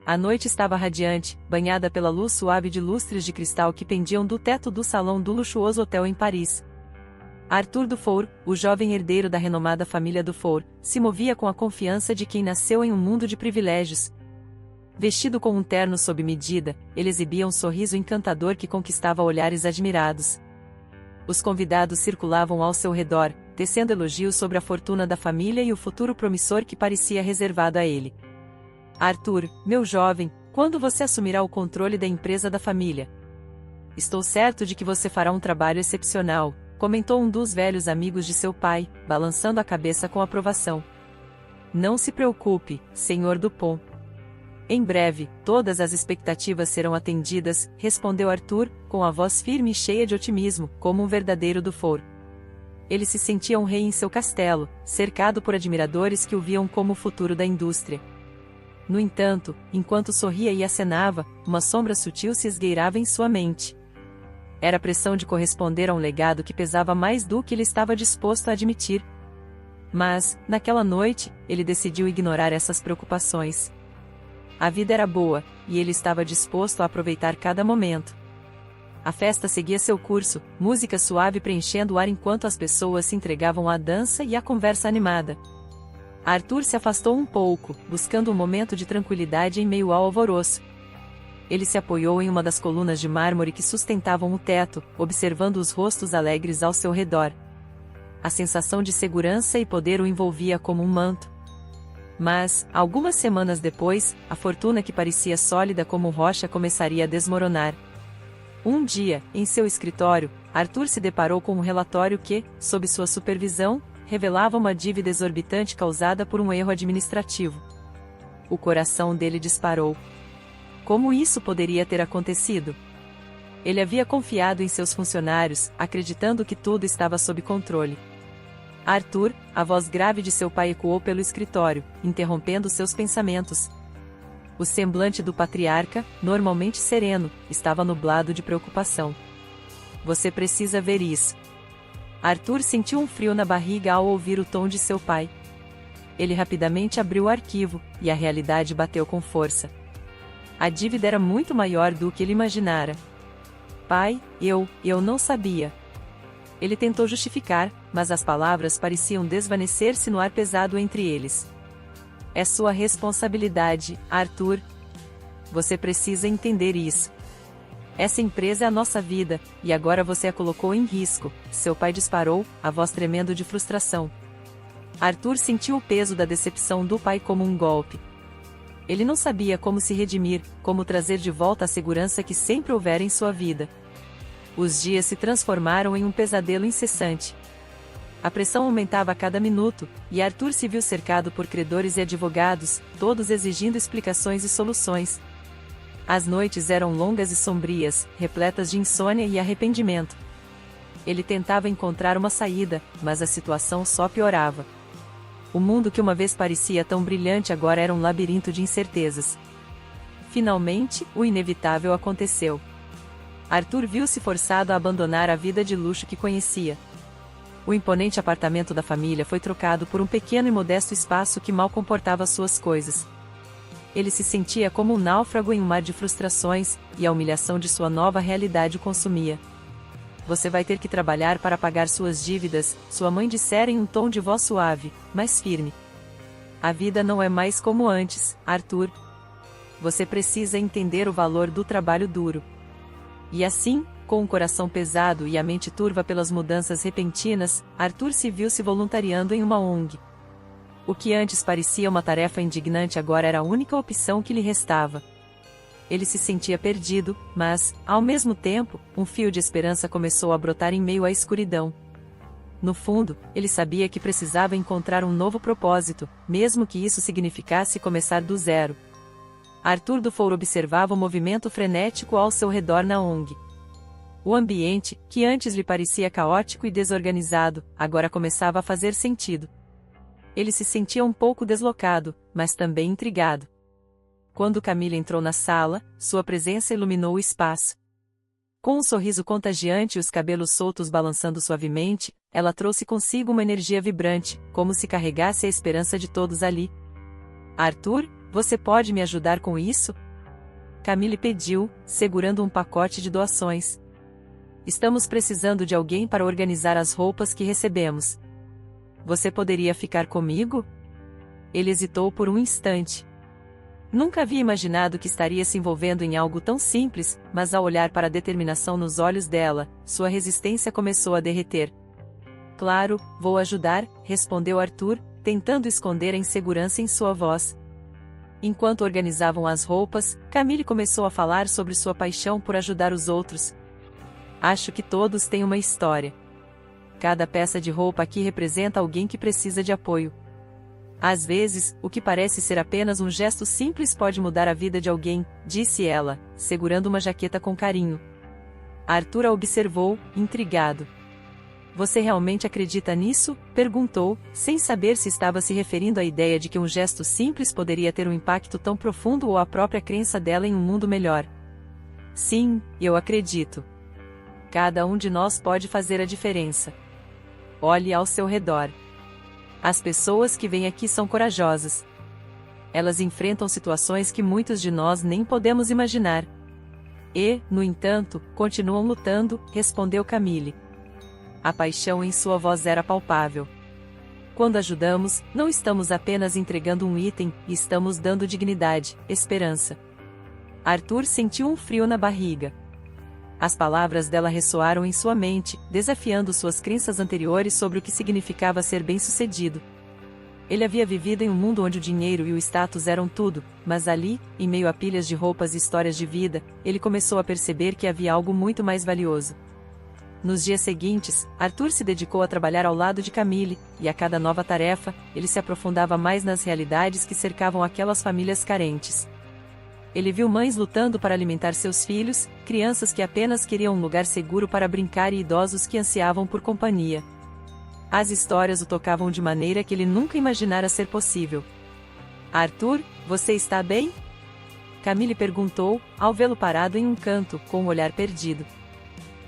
A noite estava radiante, banhada pela luz suave de lustres de cristal que pendiam do teto do salão do luxuoso hotel em Paris. Arthur Dufour, o jovem herdeiro da renomada família Dufour, se movia com a confiança de quem nasceu em um mundo de privilégios. Vestido com um terno sob medida, ele exibia um sorriso encantador que conquistava olhares admirados. Os convidados circulavam ao seu redor, tecendo elogios sobre a fortuna da família e o futuro promissor que parecia reservado a ele. Arthur, meu jovem, quando você assumirá o controle da empresa da família? Estou certo de que você fará um trabalho excepcional, comentou um dos velhos amigos de seu pai, balançando a cabeça com aprovação. Não se preocupe, Sr. Dupont. Em breve, todas as expectativas serão atendidas, respondeu Arthur, com a voz firme e cheia de otimismo, como um verdadeiro Dufour. Ele se sentia um rei em seu castelo, cercado por admiradores que o viam como o futuro da indústria. No entanto, enquanto sorria e acenava, uma sombra sutil se esgueirava em sua mente. Era a pressão de corresponder a um legado que pesava mais do que ele estava disposto a admitir. Mas, naquela noite, ele decidiu ignorar essas preocupações. A vida era boa, e ele estava disposto a aproveitar cada momento. A festa seguia seu curso, música suave preenchendo o ar enquanto as pessoas se entregavam à dança e à conversa animada. Arthur se afastou um pouco, buscando um momento de tranquilidade em meio ao alvoroço. Ele se apoiou em uma das colunas de mármore que sustentavam o teto, observando os rostos alegres ao seu redor. A sensação de segurança e poder o envolvia como um manto. Mas, algumas semanas depois, a fortuna que parecia sólida como rocha começaria a desmoronar. Um dia, em seu escritório, Arthur se deparou com um relatório que, sob sua supervisão, revelava uma dívida exorbitante causada por um erro administrativo. O coração dele disparou. Como isso poderia ter acontecido? Ele havia confiado em seus funcionários, acreditando que tudo estava sob controle. Arthur, a voz grave de seu pai ecoou pelo escritório, interrompendo seus pensamentos. O semblante do patriarca, normalmente sereno, estava nublado de preocupação. Você precisa ver isso. Arthur sentiu um frio na barriga ao ouvir o tom de seu pai. Ele rapidamente abriu o arquivo, e a realidade bateu com força. A dívida era muito maior do que ele imaginara. Pai, eu não sabia. Ele tentou justificar, mas as palavras pareciam desvanecer-se no ar pesado entre eles. É sua responsabilidade, Arthur. Você precisa entender isso. Essa empresa é a nossa vida, e agora você a colocou em risco, seu pai disparou, a voz tremendo de frustração. Arthur sentiu o peso da decepção do pai como um golpe. Ele não sabia como se redimir, como trazer de volta a segurança que sempre houvera em sua vida. Os dias se transformaram em um pesadelo incessante. A pressão aumentava a cada minuto, e Arthur se viu cercado por credores e advogados, todos exigindo explicações e soluções. As noites eram longas e sombrias, repletas de insônia e arrependimento. Ele tentava encontrar uma saída, mas a situação só piorava. O mundo que uma vez parecia tão brilhante agora era um labirinto de incertezas. Finalmente, o inevitável aconteceu. Arthur viu-se forçado a abandonar a vida de luxo que conhecia. O imponente apartamento da família foi trocado por um pequeno e modesto espaço que mal comportava suas coisas. Ele se sentia como um náufrago em um mar de frustrações, e a humilhação de sua nova realidade o consumia. Você vai ter que trabalhar para pagar suas dívidas, sua mãe dissera em um tom de voz suave, mas firme. A vida não é mais como antes, Arthur. Você precisa entender o valor do trabalho duro. E assim, com o coração pesado e a mente turva pelas mudanças repentinas, Arthur se viu se voluntariando em uma ONG. O que antes parecia uma tarefa indignante agora era a única opção que lhe restava. Ele se sentia perdido, mas, ao mesmo tempo, um fio de esperança começou a brotar em meio à escuridão. No fundo, ele sabia que precisava encontrar um novo propósito, mesmo que isso significasse começar do zero. Arthur Dufour observava o movimento frenético ao seu redor na ONG. O ambiente, que antes lhe parecia caótico e desorganizado, agora começava a fazer sentido. Ele se sentia um pouco deslocado, mas também intrigado. Quando Camille entrou na sala, sua presença iluminou o espaço. Com um sorriso contagiante e os cabelos soltos balançando suavemente, ela trouxe consigo uma energia vibrante, como se carregasse a esperança de todos ali. Arthur, Você pode me ajudar com isso? Camille pediu, segurando um pacote de doações. Estamos precisando de alguém para organizar as roupas que recebemos. Você poderia ficar comigo? Ele hesitou por um instante. Nunca havia imaginado que estaria se envolvendo em algo tão simples, mas ao olhar para a determinação nos olhos dela, sua resistência começou a derreter. Claro, vou ajudar, respondeu Arthur, tentando esconder a insegurança em sua voz. Enquanto organizavam as roupas, Camille começou a falar sobre sua paixão por ajudar os outros. Acho que todos têm uma história. Cada peça de roupa aqui representa alguém que precisa de apoio. Às vezes, o que parece ser apenas um gesto simples pode mudar a vida de alguém, disse ela, segurando uma jaqueta com carinho. Arthur a observou, intrigado. Você realmente acredita nisso? Perguntou, sem saber se estava se referindo à ideia de que um gesto simples poderia ter um impacto tão profundo ou à própria crença dela em um mundo melhor. Sim, eu acredito. Cada um de nós pode fazer a diferença. Olhe ao seu redor. As pessoas que vêm aqui são corajosas. Elas enfrentam situações que muitos de nós nem podemos imaginar. E, no entanto, continuam lutando, respondeu Camille. A paixão em sua voz era palpável. Quando ajudamos, não estamos apenas entregando um item, estamos dando dignidade, esperança. Arthur sentiu um frio na barriga. As palavras dela ressoaram em sua mente, desafiando suas crenças anteriores sobre o que significava ser bem-sucedido. Ele havia vivido em um mundo onde o dinheiro e o status eram tudo, mas ali, em meio a pilhas de roupas e histórias de vida, ele começou a perceber que havia algo muito mais valioso. Nos dias seguintes, Arthur se dedicou a trabalhar ao lado de Camille, e a cada nova tarefa, ele se aprofundava mais nas realidades que cercavam aquelas famílias carentes. Ele viu mães lutando para alimentar seus filhos, crianças que apenas queriam um lugar seguro para brincar e idosos que ansiavam por companhia. As histórias o tocavam de maneira que ele nunca imaginara ser possível. Arthur, você está bem? Camille perguntou, ao vê-lo parado em um canto, com o olhar perdido.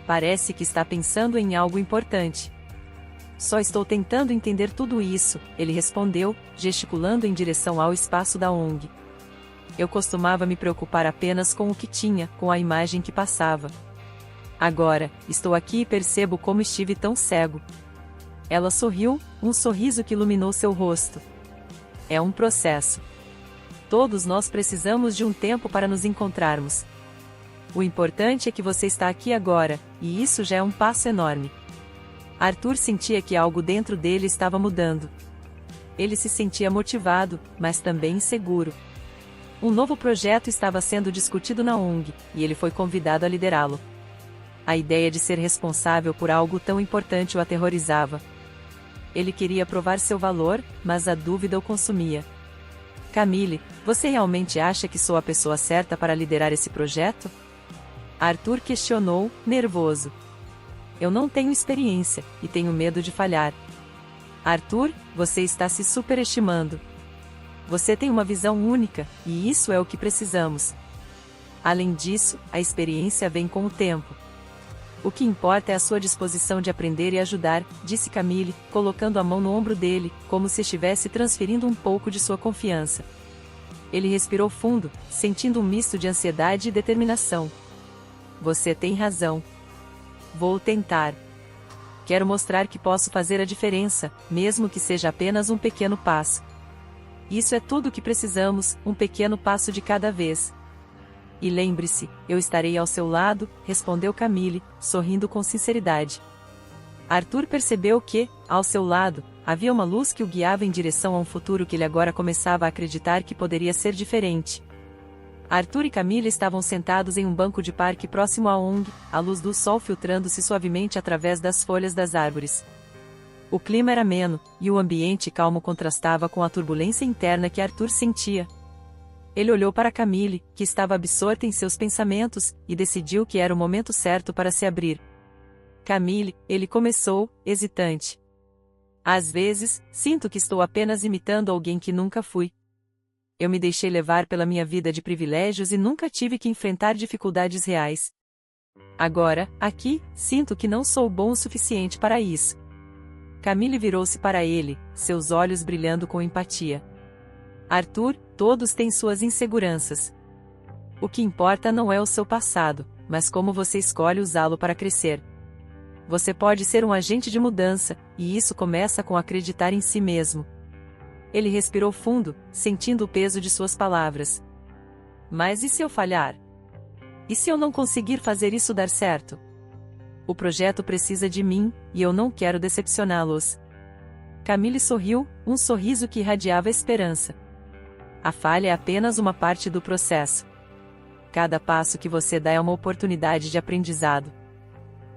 Parece que está pensando em algo importante. Só estou tentando entender tudo isso, ele respondeu, gesticulando em direção ao espaço da ONG. Eu costumava me preocupar apenas com o que tinha, com a imagem que passava. Agora, estou aqui e percebo como estive tão cego. Ela sorriu, um sorriso que iluminou seu rosto. É um processo. Todos nós precisamos de um tempo para nos encontrarmos. O importante é que você está aqui agora, e isso já é um passo enorme. Arthur sentia que algo dentro dele estava mudando. Ele se sentia motivado, mas também inseguro. Um novo projeto estava sendo discutido na ONG, e ele foi convidado a liderá-lo. A ideia de ser responsável por algo tão importante o aterrorizava. Ele queria provar seu valor, mas a dúvida o consumia. Camille, você realmente acha que sou a pessoa certa para liderar esse projeto? Arthur questionou, nervoso. Eu não tenho experiência, e tenho medo de falhar. Arthur, você está se superestimando. Você tem uma visão única, e isso é o que precisamos. Além disso, a experiência vem com o tempo. O que importa é a sua disposição de aprender e ajudar, disse Camille, colocando a mão no ombro dele, como se estivesse transferindo um pouco de sua confiança. Ele respirou fundo, sentindo um misto de ansiedade e determinação. Você tem razão. Vou tentar. Quero mostrar que posso fazer a diferença, mesmo que seja apenas um pequeno passo. Isso é tudo o que precisamos, um pequeno passo de cada vez. E lembre-se, eu estarei ao seu lado, respondeu Camille, sorrindo com sinceridade. Arthur percebeu que, ao seu lado, havia uma luz que o guiava em direção a um futuro que ele agora começava a acreditar que poderia ser diferente. Arthur e Camille estavam sentados em um banco de parque próximo à ONG, a luz do sol filtrando-se suavemente através das folhas das árvores. O clima era ameno, e o ambiente calmo contrastava com a turbulência interna que Arthur sentia. Ele olhou para Camille, que estava absorta em seus pensamentos, e decidiu que era o momento certo para se abrir. Camille, ele começou, hesitante. Às vezes, sinto que estou apenas imitando alguém que nunca fui. Eu me deixei levar pela minha vida de privilégios e nunca tive que enfrentar dificuldades reais. Agora, aqui, sinto que não sou bom o suficiente para isso. Camille virou-se para ele, seus olhos brilhando com empatia. Arthur, todos têm suas inseguranças. O que importa não é o seu passado, mas como você escolhe usá-lo para crescer. Você pode ser um agente de mudança, e isso começa com acreditar em si mesmo. Ele respirou fundo, sentindo o peso de suas palavras. Mas e se eu falhar? E se eu não conseguir fazer isso dar certo? O projeto precisa de mim, e eu não quero decepcioná-los. Camille sorriu, um sorriso que irradiava esperança. A falha é apenas uma parte do processo. Cada passo que você dá é uma oportunidade de aprendizado.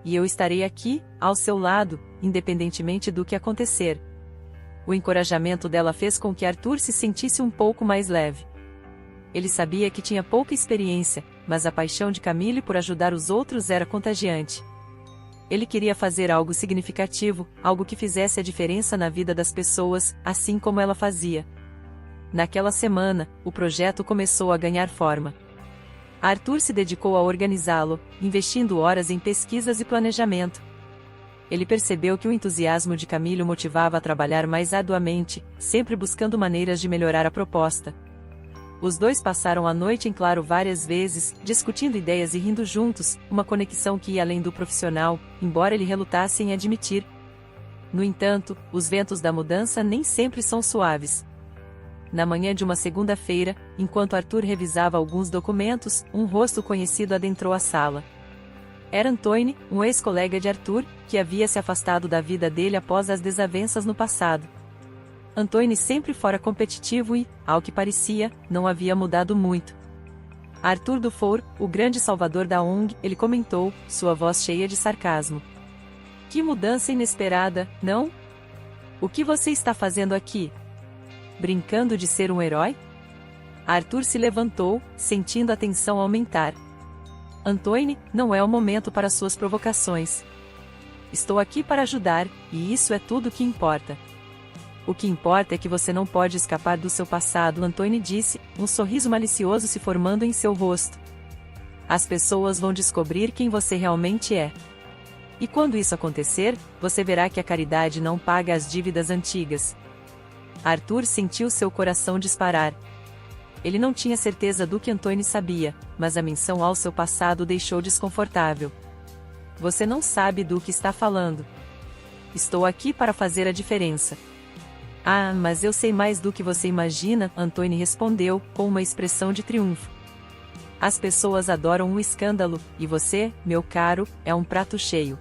E eu estarei aqui, ao seu lado, independentemente do que acontecer. O encorajamento dela fez com que Arthur se sentisse um pouco mais leve. Ele sabia que tinha pouca experiência, mas a paixão de Camille por ajudar os outros era contagiante. Ele queria fazer algo significativo, algo que fizesse a diferença na vida das pessoas, assim como ela fazia. Naquela semana, o projeto começou a ganhar forma. Arthur se dedicou a organizá-lo, investindo horas em pesquisas e planejamento. Ele percebeu que o entusiasmo de Camille o motivava a trabalhar mais arduamente, sempre buscando maneiras de melhorar a proposta. Os dois passaram a noite em claro várias vezes, discutindo ideias e rindo juntos, uma conexão que ia além do profissional, embora ele relutasse em admitir. No entanto, os ventos da mudança nem sempre são suaves. Na manhã de uma segunda-feira, enquanto Arthur revisava alguns documentos, um rosto conhecido adentrou a sala. Era Antoine, um ex-colega de Arthur, que havia se afastado da vida dele após as desavenças no passado. Antoine sempre fora competitivo e, ao que parecia, não havia mudado muito. Arthur Dufour, o grande salvador da ONG, ele comentou, sua voz cheia de sarcasmo. Que mudança inesperada, não? O que você está fazendo aqui? Brincando de ser um herói? Arthur se levantou, sentindo a tensão aumentar. Antoine, não é o momento para suas provocações. Estou aqui para ajudar, e isso é tudo o que importa. O que importa é que você não pode escapar do seu passado, Antoine disse, um sorriso malicioso se formando em seu rosto. As pessoas vão descobrir quem você realmente é. E quando isso acontecer, você verá que a caridade não paga as dívidas antigas. Arthur sentiu seu coração disparar. Ele não tinha certeza do que Antoine sabia, mas a menção ao seu passado o deixou desconfortável. Você não sabe do que está falando. Estou aqui para fazer a diferença. Ah, mas eu sei mais do que você imagina, Antoine respondeu, com uma expressão de triunfo. As pessoas adoram um escândalo, e você, meu caro, é um prato cheio.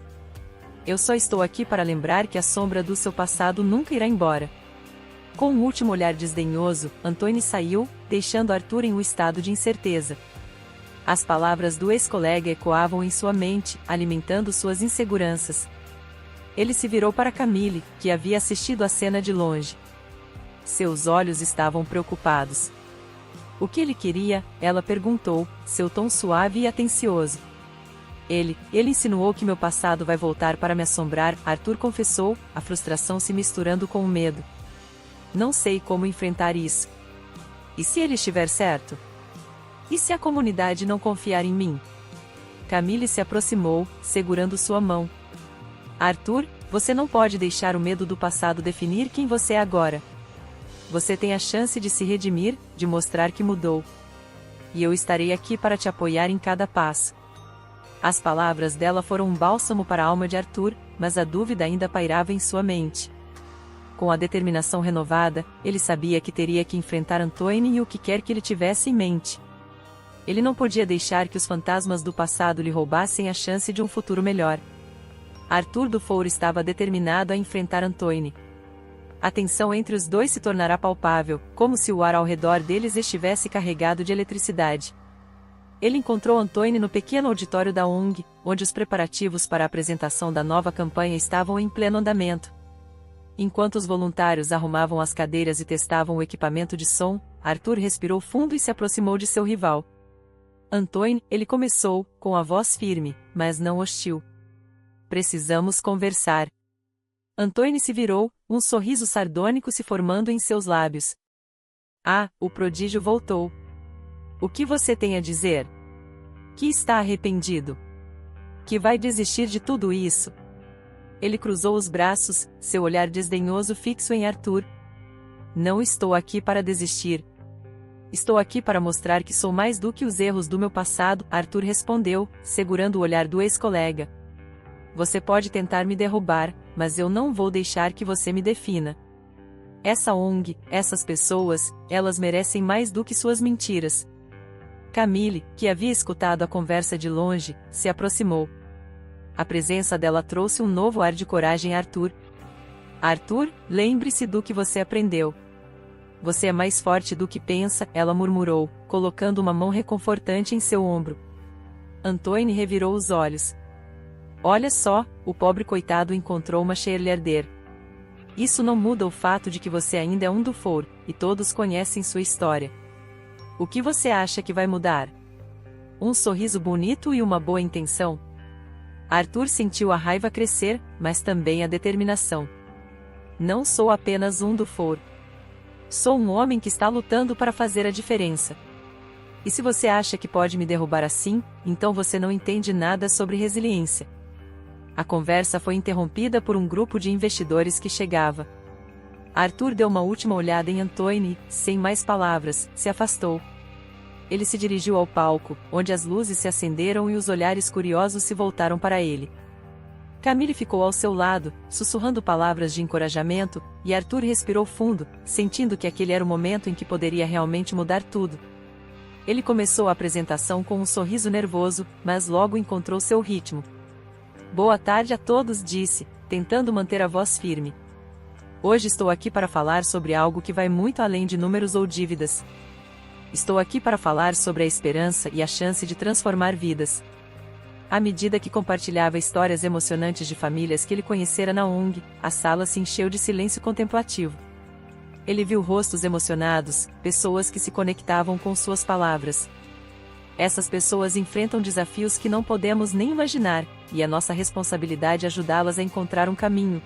Eu só estou aqui para lembrar que a sombra do seu passado nunca irá embora. Com um último olhar desdenhoso, Antoine saiu, deixando Arthur em um estado de incerteza. As palavras do ex-colega ecoavam em sua mente, alimentando suas inseguranças. Ele se virou para Camille, que havia assistido a cena de longe. Seus olhos estavam preocupados. O que ele queria? Ela perguntou, seu tom suave e atencioso. Ele insinuou que meu passado vai voltar para me assombrar, Arthur confessou, a frustração se misturando com o medo. Não sei como enfrentar isso. E se ele estiver certo? E se a comunidade não confiar em mim? Camille se aproximou, segurando sua mão. Arthur, você não pode deixar o medo do passado definir quem você é agora. Você tem a chance de se redimir, de mostrar que mudou. E eu estarei aqui para te apoiar em cada passo. As palavras dela foram um bálsamo para a alma de Arthur, mas a dúvida ainda pairava em sua mente. Com a determinação renovada, ele sabia que teria que enfrentar Antoine e o que quer que ele tivesse em mente. Ele não podia deixar que os fantasmas do passado lhe roubassem a chance de um futuro melhor. Arthur Dufour estava determinado a enfrentar Antoine. A tensão entre os dois se tornará palpável, como se o ar ao redor deles estivesse carregado de eletricidade. Ele encontrou Antoine no pequeno auditório da ONG, onde os preparativos para a apresentação da nova campanha estavam em pleno andamento. Enquanto os voluntários arrumavam as cadeiras e testavam o equipamento de som, Arthur respirou fundo e se aproximou de seu rival. Antoine, ele começou, com a voz firme, mas não hostil. Precisamos conversar. Antoine se virou, um sorriso sardônico se formando em seus lábios. Ah, o prodígio voltou. O que você tem a dizer? Que está arrependido? Que vai desistir de tudo isso? Ele cruzou os braços, seu olhar desdenhoso fixo em Arthur. Não estou aqui para desistir. Estou aqui para mostrar que sou mais do que os erros do meu passado, Arthur respondeu, segurando o olhar do ex-colega. Você pode tentar me derrubar, mas eu não vou deixar que você me defina. Essa ONG, essas pessoas, elas merecem mais do que suas mentiras. Camille, que havia escutado a conversa de longe, se aproximou. A presença dela trouxe um novo ar de coragem a Arthur. Arthur, lembre-se do que você aprendeu. Você é mais forte do que pensa, ela murmurou, colocando uma mão reconfortante em seu ombro. Antoine revirou os olhos. Olha só, o pobre coitado encontrou uma cheerleader. Isso não muda o fato de que você ainda é um Dufour, e todos conhecem sua história. O que você acha que vai mudar? Um sorriso bonito e uma boa intenção? Arthur sentiu a raiva crescer, mas também a determinação. Não sou apenas um Dufour. Sou um homem que está lutando para fazer a diferença. E se você acha que pode me derrubar assim, então você não entende nada sobre resiliência. A conversa foi interrompida por um grupo de investidores que chegava. Arthur deu uma última olhada em Antoine e, sem mais palavras, se afastou. Ele se dirigiu ao palco, onde as luzes se acenderam e os olhares curiosos se voltaram para ele. Camille ficou ao seu lado, sussurrando palavras de encorajamento, e Arthur respirou fundo, sentindo que aquele era o momento em que poderia realmente mudar tudo. Ele começou a apresentação com um sorriso nervoso, mas logo encontrou seu ritmo. Boa tarde a todos, disse, tentando manter a voz firme. Hoje estou aqui para falar sobre algo que vai muito além de números ou dívidas. Estou aqui para falar sobre a esperança e a chance de transformar vidas. À medida que compartilhava histórias emocionantes de famílias que ele conhecera na ONG, a sala se encheu de silêncio contemplativo. Ele viu rostos emocionados, pessoas que se conectavam com suas palavras. Essas pessoas enfrentam desafios que não podemos nem imaginar, e é nossa responsabilidade ajudá-las a encontrar um caminho.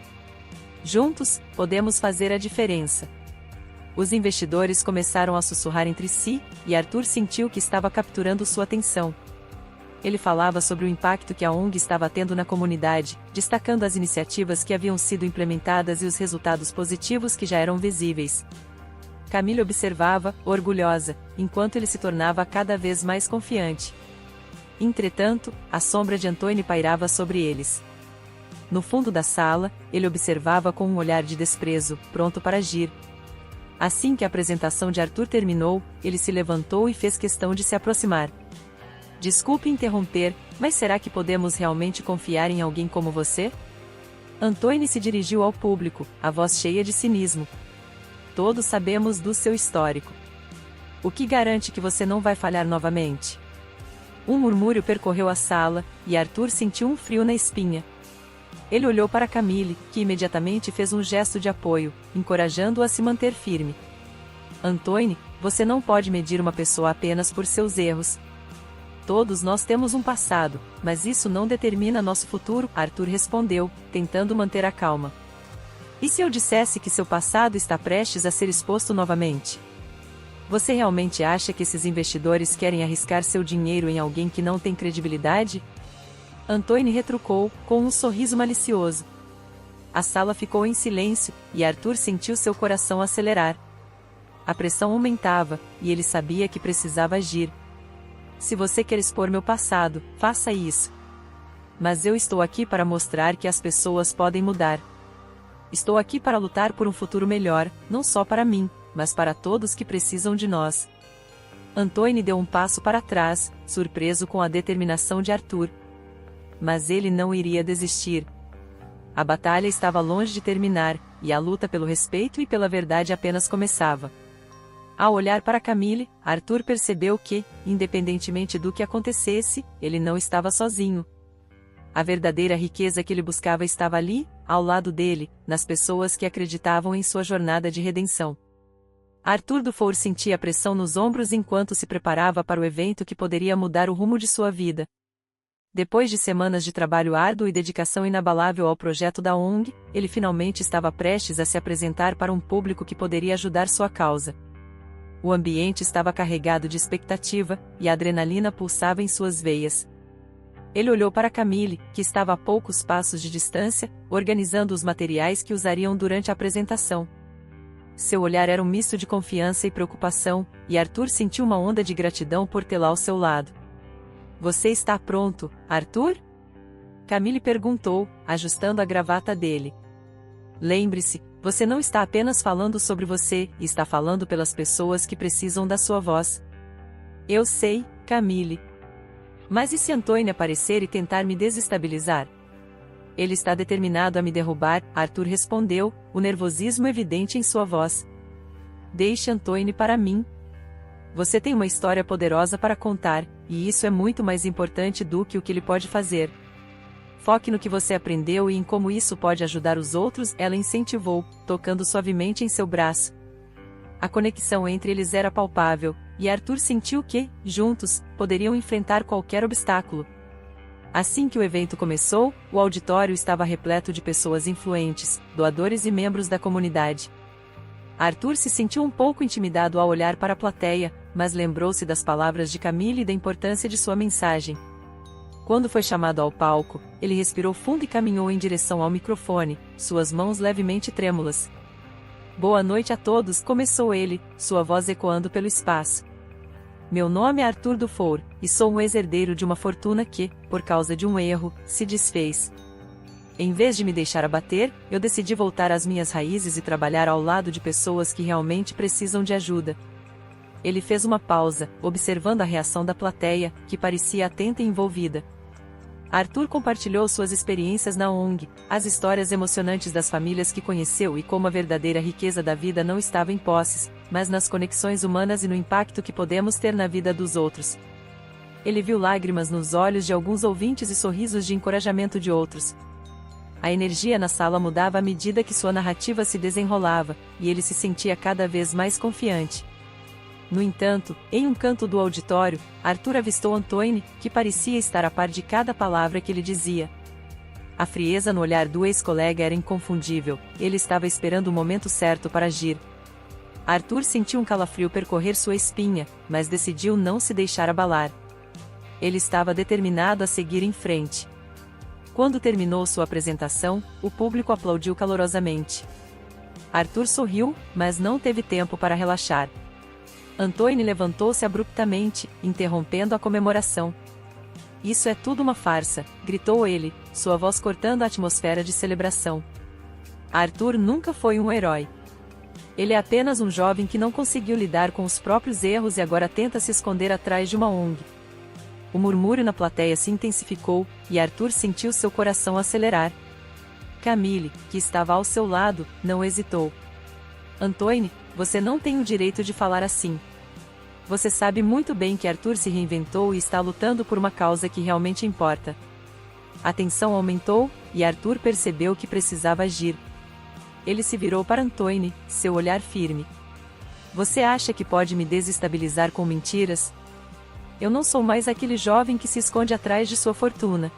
Juntos, podemos fazer a diferença. Os investidores começaram a sussurrar entre si, e Arthur sentiu que estava capturando sua atenção. Ele falava sobre o impacto que a ONG estava tendo na comunidade, destacando as iniciativas que haviam sido implementadas e os resultados positivos que já eram visíveis. Camille observava, orgulhosa, enquanto ele se tornava cada vez mais confiante. Entretanto, a sombra de Antoine pairava sobre eles. No fundo da sala, ele observava com um olhar de desprezo, pronto para agir. Assim que a apresentação de Arthur terminou, ele se levantou e fez questão de se aproximar. Desculpe interromper, mas será que podemos realmente confiar em alguém como você? Antoine se dirigiu ao público, a voz cheia de cinismo. Todos sabemos do seu histórico. O que garante que você não vai falhar novamente? Um murmúrio percorreu a sala, e Arthur sentiu um frio na espinha. Ele olhou para Camille, que imediatamente fez um gesto de apoio, encorajando-o a se manter firme. Antoine, você não pode medir uma pessoa apenas por seus erros. Todos nós temos um passado, mas isso não determina nosso futuro, Arthur respondeu, tentando manter a calma. E se eu dissesse que seu passado está prestes a ser exposto novamente? Você realmente acha que esses investidores querem arriscar seu dinheiro em alguém que não tem credibilidade? Antoine retrucou, com um sorriso malicioso. A sala ficou em silêncio, e Arthur sentiu seu coração acelerar. A pressão aumentava, e ele sabia que precisava agir. Se você quer expor meu passado, faça isso. Mas eu estou aqui para mostrar que as pessoas podem mudar. Estou aqui para lutar por um futuro melhor, não só para mim, mas para todos que precisam de nós. Antoine deu um passo para trás, surpreso com a determinação de Arthur. Mas ele não iria desistir. A batalha estava longe de terminar, e a luta pelo respeito e pela verdade apenas começava. Ao olhar para Camille, Arthur percebeu que, independentemente do que acontecesse, ele não estava sozinho. A verdadeira riqueza que ele buscava estava ali, ao lado dele, nas pessoas que acreditavam em sua jornada de redenção. Arthur Dufour sentia a pressão nos ombros enquanto se preparava para o evento que poderia mudar o rumo de sua vida. Depois de semanas de trabalho árduo e dedicação inabalável ao projeto da ONG, ele finalmente estava prestes a se apresentar para um público que poderia ajudar sua causa. O ambiente estava carregado de expectativa, e a adrenalina pulsava em suas veias. Ele olhou para Camille, que estava a poucos passos de distância, organizando os materiais que usariam durante a apresentação. Seu olhar era um misto de confiança e preocupação, e Arthur sentiu uma onda de gratidão por tê-la ao seu lado. Você está pronto, Arthur? Camille perguntou, ajustando a gravata dele. Lembre-se, você não está apenas falando sobre você, está falando pelas pessoas que precisam da sua voz. Eu sei, Camille. Mas e se Antoine aparecer e tentar me desestabilizar? Ele está determinado a me derrubar, Arthur respondeu, o nervosismo evidente em sua voz. Deixe Antoine para mim. Você tem uma história poderosa para contar, e isso é muito mais importante do que o que ele pode fazer. Foque no que você aprendeu e em como isso pode ajudar os outros, ela incentivou, tocando suavemente em seu braço. A conexão entre eles era palpável, e Arthur sentiu que, juntos, poderiam enfrentar qualquer obstáculo. Assim que o evento começou, o auditório estava repleto de pessoas influentes, doadores e membros da comunidade. Arthur se sentiu um pouco intimidado ao olhar para a plateia, mas lembrou-se das palavras de Camille e da importância de sua mensagem. Quando foi chamado ao palco, ele respirou fundo e caminhou em direção ao microfone, suas mãos levemente trêmulas. Boa noite a todos, começou ele, sua voz ecoando pelo espaço. Meu nome é Arthur Dufour, e sou um ex-herdeiro de uma fortuna que, por causa de um erro, se desfez. Em vez de me deixar abater, eu decidi voltar às minhas raízes e trabalhar ao lado de pessoas que realmente precisam de ajuda. Ele fez uma pausa, observando a reação da plateia, que parecia atenta e envolvida. Arthur compartilhou suas experiências na ONG, as histórias emocionantes das famílias que conheceu e como a verdadeira riqueza da vida não estava em posses, mas nas conexões humanas e no impacto que podemos ter na vida dos outros. Ele viu lágrimas nos olhos de alguns ouvintes e sorrisos de encorajamento de outros. A energia na sala mudava à medida que sua narrativa se desenrolava, e ele se sentia cada vez mais confiante. No entanto, em um canto do auditório, Arthur avistou Antoine, que parecia estar a par de cada palavra que ele dizia. A frieza no olhar do ex-colega era inconfundível, ele estava esperando o momento certo para agir. Arthur sentiu um calafrio percorrer sua espinha, mas decidiu não se deixar abalar. Ele estava determinado a seguir em frente. Quando terminou sua apresentação, o público aplaudiu calorosamente. Arthur sorriu, mas não teve tempo para relaxar. Antoine levantou-se abruptamente, interrompendo a comemoração. Isso é tudo uma farsa, gritou ele, sua voz cortando a atmosfera de celebração. Arthur nunca foi um herói. Ele é apenas um jovem que não conseguiu lidar com os próprios erros e agora tenta se esconder atrás de uma ONG. O murmúrio na plateia se intensificou, e Arthur sentiu seu coração acelerar. Camille, que estava ao seu lado, não hesitou. Antoine, você não tem o direito de falar assim. Você sabe muito bem que Arthur se reinventou e está lutando por uma causa que realmente importa. A tensão aumentou, e Arthur percebeu que precisava agir. Ele se virou para Antoine, seu olhar firme. Você acha que pode me desestabilizar com mentiras? Eu não sou mais aquele jovem que se esconde atrás de sua fortuna.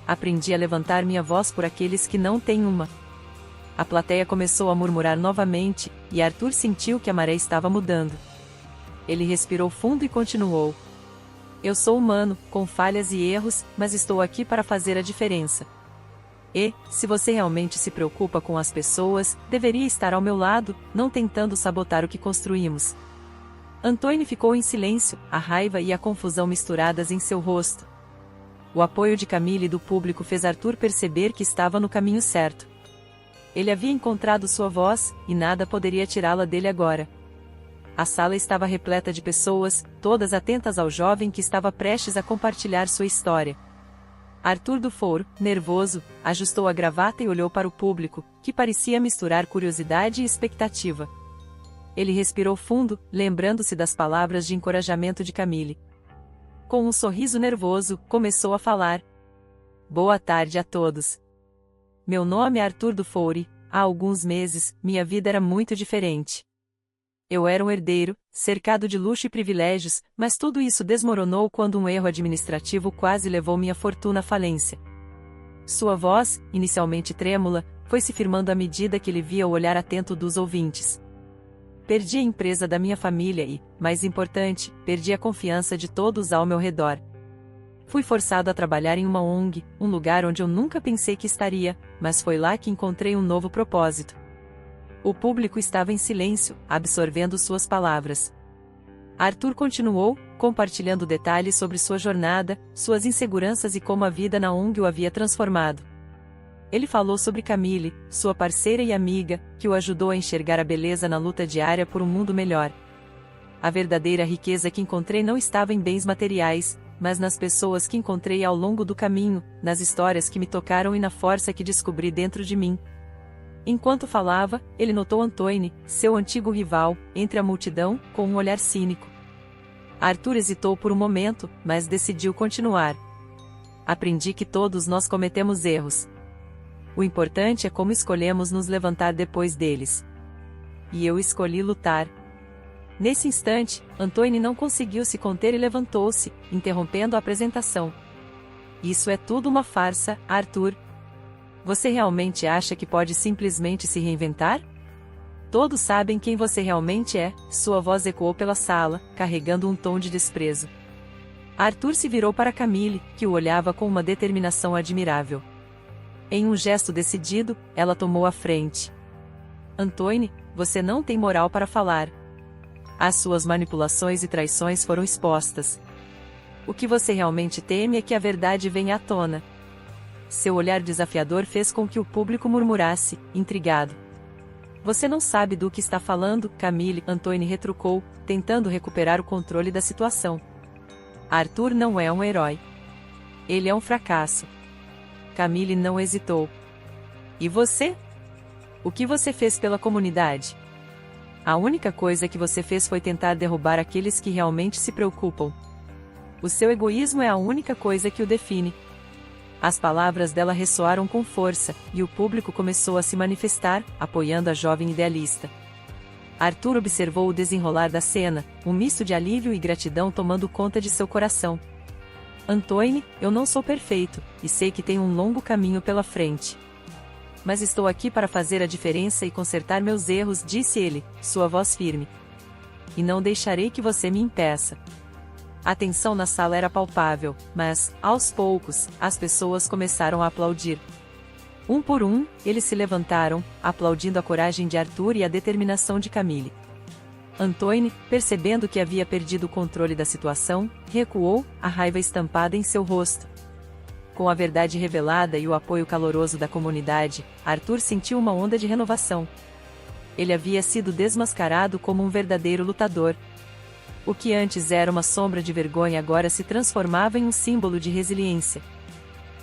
Aprendi a levantar minha voz por aqueles que não têm uma. A plateia começou a murmurar novamente, e Arthur sentiu que a maré estava mudando. Ele respirou fundo e continuou. Eu sou humano, com falhas e erros, mas estou aqui para fazer a diferença. E, se você realmente se preocupa com as pessoas, deveria estar ao meu lado, não tentando sabotar o que construímos. Antoine ficou em silêncio, a raiva e a confusão misturadas em seu rosto. O apoio de Camille e do público fez Arthur perceber que estava no caminho certo. Ele havia encontrado sua voz, e nada poderia tirá-la dele agora. A sala estava repleta de pessoas, todas atentas ao jovem que estava prestes a compartilhar sua história. Arthur Dufour, nervoso, ajustou a gravata e olhou para o público, que parecia misturar curiosidade e expectativa. Ele respirou fundo, lembrando-se das palavras de encorajamento de Camille. Com um sorriso nervoso, começou a falar. Boa tarde a todos. Meu nome é Arthur Dufour e, há alguns meses, minha vida era muito diferente. Eu era um herdeiro, cercado de luxo e privilégios, mas tudo isso desmoronou quando um erro administrativo quase levou minha fortuna à falência. Sua voz, inicialmente trêmula, foi se firmando à medida que ele via o olhar atento dos ouvintes. Perdi a empresa da minha família e, mais importante, perdi a confiança de todos ao meu redor. Fui forçado a trabalhar em uma ONG, um lugar onde eu nunca pensei que estaria, mas foi lá que encontrei um novo propósito. O público estava em silêncio, absorvendo suas palavras. Arthur continuou, compartilhando detalhes sobre sua jornada, suas inseguranças e como a vida na ONG o havia transformado. Ele falou sobre Camille, sua parceira e amiga, que o ajudou a enxergar a beleza na luta diária por um mundo melhor. A verdadeira riqueza que encontrei não estava em bens materiais, mas nas pessoas que encontrei ao longo do caminho, nas histórias que me tocaram e na força que descobri dentro de mim. Enquanto falava, ele notou Antoine, seu antigo rival, entre a multidão, com um olhar cínico. Arthur hesitou por um momento, mas decidiu continuar. Aprendi que todos nós cometemos erros. O importante é como escolhemos nos levantar depois deles. E eu escolhi lutar. Nesse instante, Antoine não conseguiu se conter e levantou-se, interrompendo a apresentação. Isso é tudo uma farsa, Arthur. Você realmente acha que pode simplesmente se reinventar? Todos sabem quem você realmente é, sua voz ecoou pela sala, carregando um tom de desprezo. Arthur se virou para Camille, que o olhava com uma determinação admirável. Em um gesto decidido, ela tomou a frente. Antoine, você não tem moral para falar. As suas manipulações e traições foram expostas. O que você realmente teme é que a verdade venha à tona. Seu olhar desafiador fez com que o público murmurasse, intrigado. Você não sabe do que está falando, Camille, Antoine retrucou, tentando recuperar o controle da situação. Arthur não é um herói. Ele é um fracasso. Camille não hesitou. E você? O que você fez pela comunidade? A única coisa que você fez foi tentar derrubar aqueles que realmente se preocupam. O seu egoísmo é a única coisa que o define. As palavras dela ressoaram com força, e o público começou a se manifestar, apoiando a jovem idealista. Arthur observou o desenrolar da cena, um misto de alívio e gratidão tomando conta de seu coração. Antoine, eu não sou perfeito, e sei que tenho um longo caminho pela frente. Mas estou aqui para fazer a diferença e consertar meus erros, disse ele, sua voz firme. E não deixarei que você me impeça. A tensão na sala era palpável, mas, aos poucos, as pessoas começaram a aplaudir. Um por um, eles se levantaram, aplaudindo a coragem de Arthur e a determinação de Camille. Antoine, percebendo que havia perdido o controle da situação, recuou, a raiva estampada em seu rosto. Com a verdade revelada e o apoio caloroso da comunidade, Arthur sentiu uma onda de renovação. Ele havia sido desmascarado como um verdadeiro lutador. O que antes era uma sombra de vergonha agora se transformava em um símbolo de resiliência.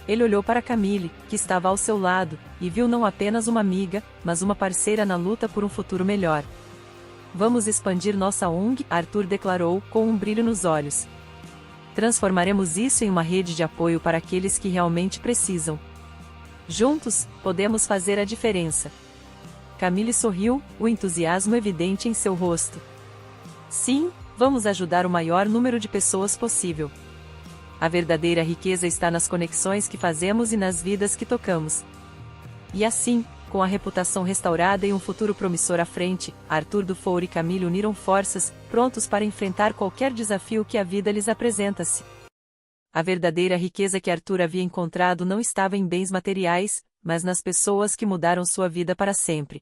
Ele olhou para Camille, que estava ao seu lado, e viu não apenas uma amiga, mas uma parceira na luta por um futuro melhor. Vamos expandir nossa ONG, Arthur declarou, com um brilho nos olhos. Transformaremos isso em uma rede de apoio para aqueles que realmente precisam. Juntos, podemos fazer a diferença. Camille sorriu, o entusiasmo evidente em seu rosto. Sim, vamos ajudar o maior número de pessoas possível. A verdadeira riqueza está nas conexões que fazemos e nas vidas que tocamos. E assim, com a reputação restaurada e um futuro promissor à frente, Arthur Dufour e Camille uniram forças, prontos para enfrentar qualquer desafio que a vida lhes apresenta-se. A verdadeira riqueza que Arthur havia encontrado não estava em bens materiais, mas nas pessoas que mudaram sua vida para sempre.